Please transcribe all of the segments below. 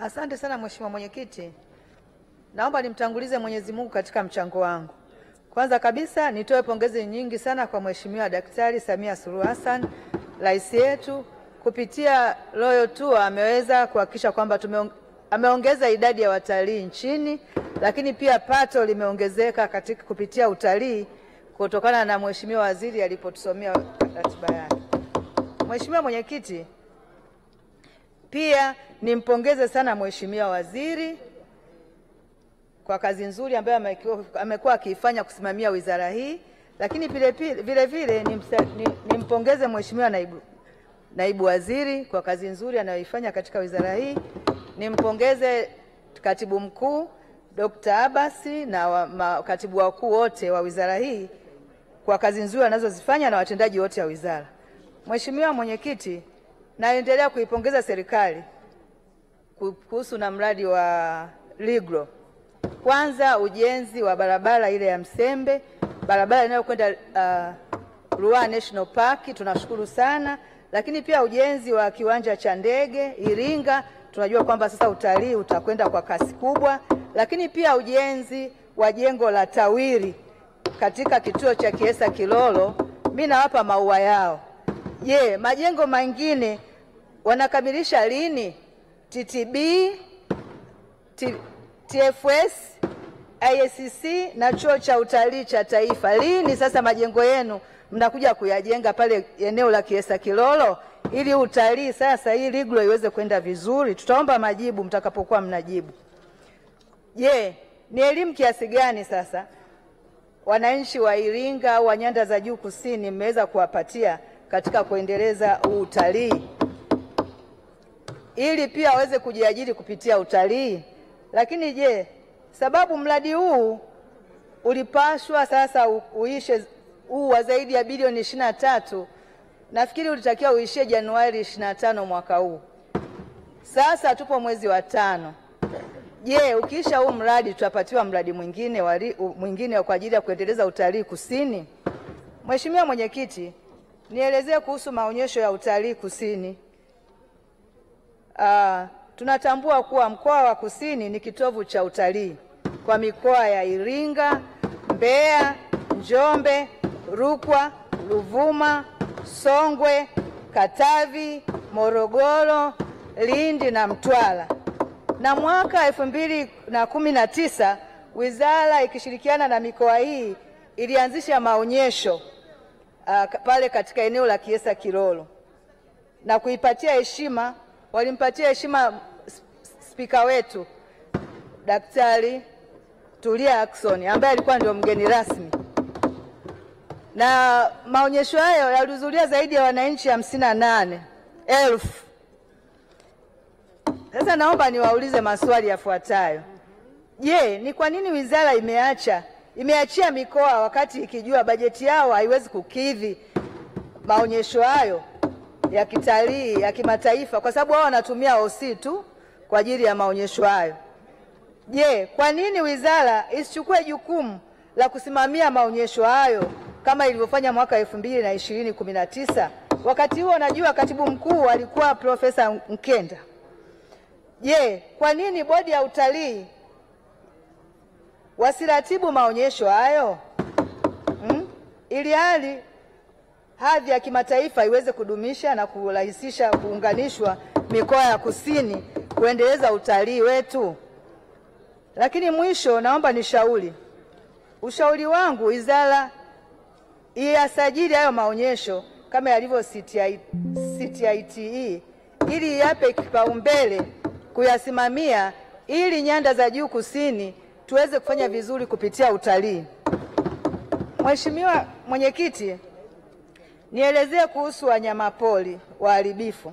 Asante sana Mheshimiwa Mwenyekiti. Naomba nimtangulize Mwenyezi Mungu katika mchango wangu. Kwanza kabisa nitoe pongezi nyingi sana kwa Mheshimiwa Daktari Samia Suluhu Hassan, Rais yetu, kupitia Royal Tour ameweza kuhakikisha kwamba ameongeza idadi ya watalii nchini, lakini pia pato limeongezeka katika kupitia utalii kutokana na Mheshimiwa Waziri alipotusomea ratiba yake. Mheshimiwa Mwenyekiti, pia nimpongeze sana Mheshimiwa Waziri kwa kazi nzuri ambayo amekuwa akiifanya kusimamia wizara hii, lakini vile vile nimpongeze Mheshimiwa Naibu Waziri kwa kazi nzuri anayoifanya katika wizara hii. Nimpongeze Katibu Mkuu Dr. Abasi na makatibu wakuu wote wa wizara hii kwa kazi nzuri wanazozifanya na watendaji wote wa wizara. Mheshimiwa Mwenyekiti, naendelea kuipongeza serikali kuhusu na mradi wa Ligro. Kwanza ujenzi wa barabara ile ya Msembe, barabara inayokwenda Ruaha National Park, tunashukuru sana. Lakini pia ujenzi wa kiwanja cha ndege Iringa, tunajua kwamba sasa utalii utakwenda kwa kasi kubwa. Lakini pia ujenzi wa jengo la TAWIRI katika kituo cha Kiesa Kilolo, mimi nawapa maua yao. Je, majengo mengine wanakamilisha lini? TTB, TFS, ISCC na chuo cha utalii cha taifa. Lini sasa majengo yenu mnakuja kuyajenga pale eneo la Kiesa Kilolo ili utalii sasa hii Ligro iweze kwenda vizuri? Tutaomba majibu mtakapokuwa mnajibu. Je, ni elimu kiasi gani sasa wananchi wa Iringa au wa nyanda za juu kusini mmeweza kuwapatia katika kuendeleza utalii ili pia waweze kujiajiri kupitia utalii? Lakini je, sababu mradi huu ulipashwa sasa uishe wa zaidi ya bilioni 23, nafikiri ulitakiwa uishie Januari 25 mwaka huu. Sasa tupo mwezi wa 5. Je, ukiisha huu mradi tutapatiwa mradi mwingine kwa ajili ya kuendeleza utalii kusini? Mheshimiwa Mwenyekiti, nielezee kuhusu maonyesho ya utalii kusini. Tunatambua kuwa mkoa wa Kusini ni kitovu cha utalii kwa mikoa ya Iringa, Mbeya, Njombe, Rukwa, Ruvuma, Songwe, Katavi, Morogoro, Lindi na Mtwara. Na mwaka 2019 wizara ikishirikiana na mikoa hii ilianzisha maonyesho pale katika eneo la Kiesa Kilolo na kuipatia heshima. Walimpatia heshima spika wetu Daktari Tulia Ackson ambaye alikuwa ndio mgeni rasmi. Na maonyesho hayo yalihudhuria zaidi ya wananchi 58,000. Sasa naomba niwaulize maswali yafuatayo. Je, ni kwa nini wizara imeachia mikoa wakati ikijua bajeti yao haiwezi kukidhi maonyesho hayo ya kitalii ya kimataifa, kwa sababu wao wanatumia OC tu kwa ajili ya maonyesho hayo? Je, kwa nini wizara isichukue jukumu la kusimamia maonyesho hayo kama ilivyofanya mwaka 2019? Wakati huo najua katibu mkuu alikuwa Profesa Mkenda. Je, kwa nini bodi ya utalii wasiratibu maonyesho hayo ili hali hadhi ya kimataifa iweze kudumisha na kurahisisha kuunganishwa mikoa ya kusini kuendeleza utalii wetu? Lakini mwisho naomba ushauri wangu wizara iyasajili hayo maonyesho kama yalivyo CTITE ili yape kipaumbele kuyasimamia ili nyanda za juu kusini tuweze kufanya vizuri kupitia utalii. Mheshimiwa Mwenyekiti, nielezee kuhusu wanyamapori waharibifu.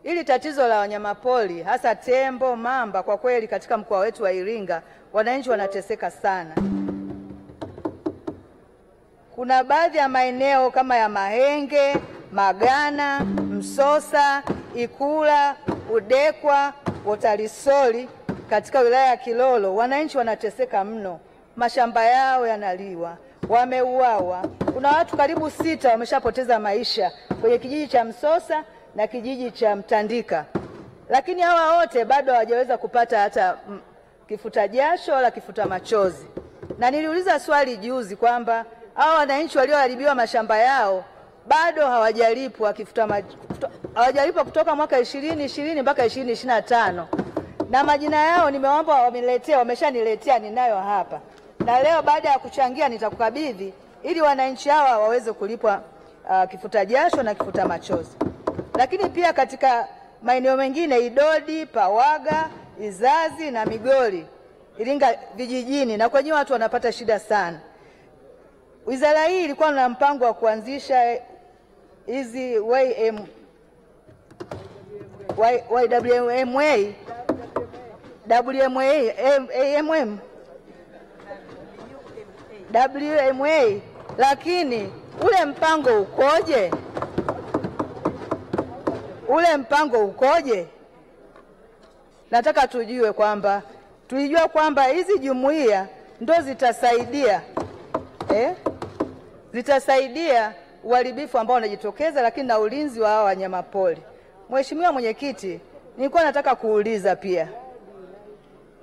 Ili tatizo la wanyamapori hasa tembo, mamba, kwa kweli katika mkoa wetu wa Iringa wananchi wanateseka sana. Kuna baadhi ya maeneo kama ya Mahenge, Magana, Msosa, Ikula, Udekwa, Wotalisoli katika wilaya ya Kilolo wananchi wanateseka mno. Mashamba yao yanaliwa, wameuawa. Kuna watu karibu 6 wameshapoteza maisha kwenye kijiji cha Msosa na kijiji cha Mtandika. lakini hawa wote bado hawajaweza kupata hata kifuta jasho wala kifuta machozi. Na niliuliza swali juzi kwamba hawa wananchi walioharibiwa mashamba yao bado hawajalipwa hawajalipwa kutoka mwaka 2020 mpaka 2025. Na majina yao nimeomba wameshaniletea, ninayo hapa. Na leo baada ya kuchangia nitakukabidhi ili wananchi hawa waweze kulipwa kifuta jasho na kifuta machozi. Lakini pia katika maeneo mengine Idodi, Pawaga, Izazi na Migori, Iringa vijijini, na kwenye watu wanapata shida sana. Wizara hii ilikuwa na mpango wa kuanzisha hizi WMA, lakini ule mpango ukoje? Ule mpango ukoje? Nataka tujue kwamba tulijua kwamba hizi jumuiya ndo zitasaidia zitasaidia uharibifu ambao unajitokeza, lakini na ulinzi wa hawa wanyamapori. Mheshimiwa Mwenyekiti, nilikuwa nataka kuuliza pia,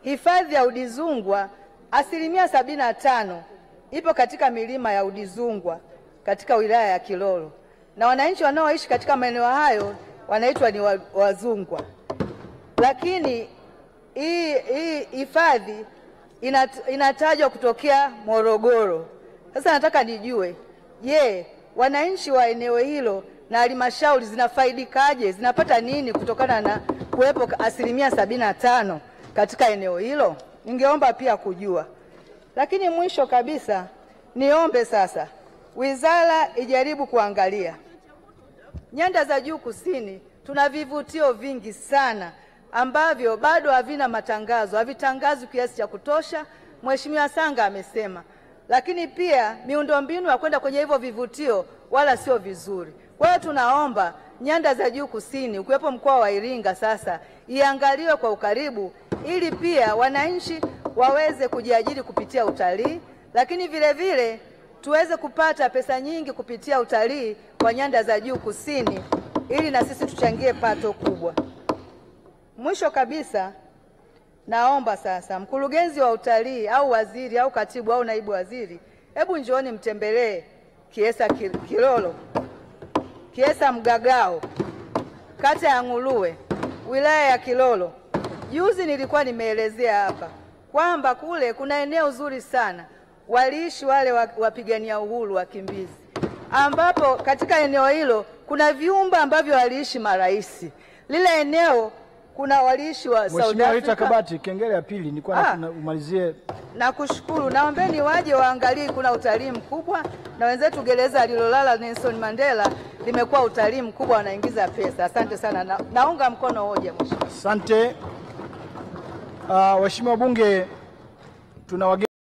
hifadhi ya Udzungwa 75% ipo katika milima ya Udzungwa katika wilaya ya Kilolo, na wananchi wanaoishi katika maeneo hayo wanaitwa ni Wazungwa. Lakini hii hifadhi inatajwa kutokea Morogoro. Sasa nataka nijue, je, wananchi wa eneo hilo na halmashauri zinafaidikaje? Zinapata nini kutokana na kuwepo 75% katika eneo hilo? Ningeomba pia kujua. Lakini mwisho kabisa niombe sasa wizara ijaribu kuangalia nyanda za juu kusini. Tuna vivutio vingi sana ambavyo bado havina matangazo, havitangazwi kiasi cha kutosha. Mheshimiwa Sanga amesema, lakini pia miundombinu ya kwenda kwenye hivyo vivutio wala sio vizuri. Kwa hiyo tunaomba nyanda za juu kusini, ukiwepo mkoa wa Iringa sasa, iangaliwe kwa ukaribu ili pia wananchi waweze kujiajiri kupitia utalii, lakini vile vile tuweze kupata pesa nyingi kupitia utalii kwa nyanda za juu kusini ili na sisi tuchangie pato kubwa. Mwisho kabisa, naomba sasa mkurugenzi wa utalii au waziri au katibu au naibu waziri, hebu njooni mtembelee Kiesa Kilolo, Kiesa Mgagao, kata ya Nguluwe, wilaya ya Kilolo. Juzi nilikuwa nimeelezea hapa kwamba kule kuna eneo zuri sana waliishi wale wapigania uhuru wakimbizi, ambapo katika eneo hilo kuna vyumba ambavyo waliishi marais. Lile eneo kuna waliishi wa South Africa. Mheshimiwa Kabati, kengele ya pili nilikuwa umalizie. Nakushukuru. Naombeni waje waangalie, kuna utalii mkubwa, na wenzetu gereza alilolala Nelson Mandela limekuwa utalii mkubwa, wanaingiza pesa. Asante sana. Naunga mkono hoja mheshimiwa. Asante. Waheshimiwa wabunge, tuna